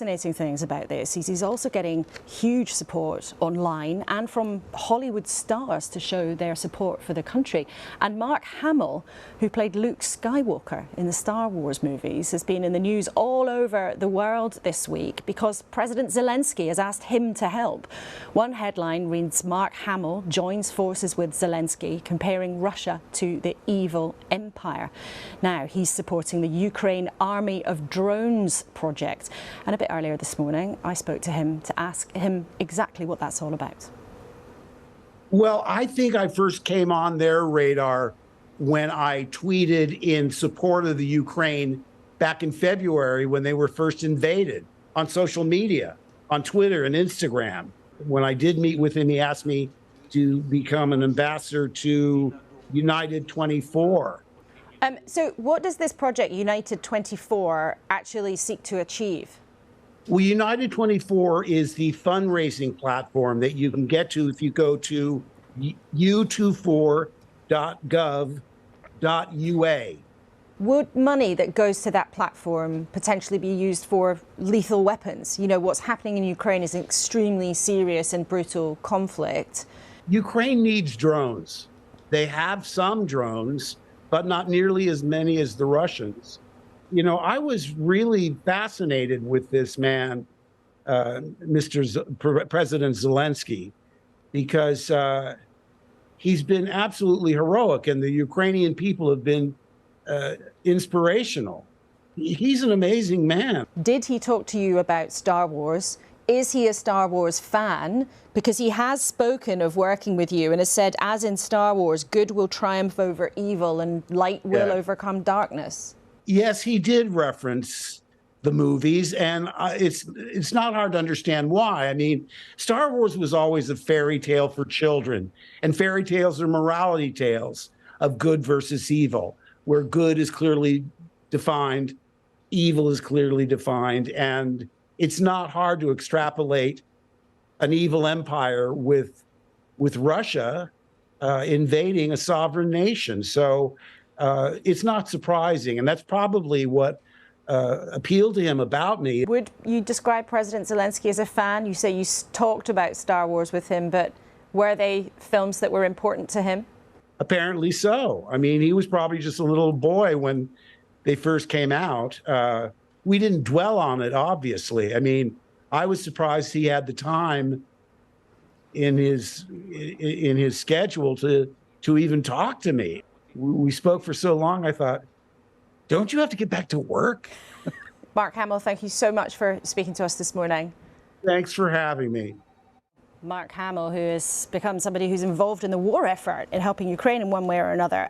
Fascinating things about this is he's also getting huge support online and from Hollywood stars to show their support for the country. And Mark Hamill, who played Luke Skywalker in the Star Wars movies, has been in the news all over the world this week because President Zelensky has asked him to help. One headline reads, Mark Hamill joins forces with Zelensky, comparing Russia to the evil empire. Now he's supporting the Ukraine Army of Drones project. And a bit earlier this morning, I spoke to him to ask him exactly what that's all about. Well, I think I first came on their radar when I tweeted in support of the Ukraine back in February when they were first invaded on social media, on Twitter and Instagram. When I did meet with him, he asked me to become an ambassador to United 24. So what does this project, United 24, actually seek to achieve? Well, United 24 is the fundraising platform that you can get to if you go to u24.gov.ua. Would money that goes to that platform potentially be used for lethal weapons? You know, what's happening in Ukraine is an extremely serious and brutal conflict. Ukraine needs drones. They have some drones, but not nearly as many as the Russians. You know, I was really fascinated with this man, President Zelensky, because he's been absolutely heroic and the Ukrainian people have been inspirational. He's an amazing man. Did he talk to you about Star Wars? Is he a Star Wars fan? Because he has spoken of working with you and has said, as in Star Wars, good will triumph over evil and light will overcome darkness. Yes, he did reference the movies, and it's not hard to understand why. I mean, Star Wars was always a fairy tale for children, and fairy tales are morality tales of good versus evil, where good is clearly defined, evil is clearly defined, and it's not hard to extrapolate an evil empire with Russia invading a sovereign nation. So it's not surprising, and that's probably what appealed to him about me. Would you describe President Zelensky as a fan? You say you talked about Star Wars with him, but were they films that were important to him? Apparently so. I mean, he was probably just a little boy when they first came out. We didn't dwell on it, obviously. I mean, I was surprised he had the time in his schedule to even talk to me. We spoke for so long, I thought, don't you have to get back to work? Mark Hamill, thank you so much for speaking to us this morning. Thanks for having me. Mark Hamill, who has become somebody who's involved in the war effort in helping Ukraine in one way or another.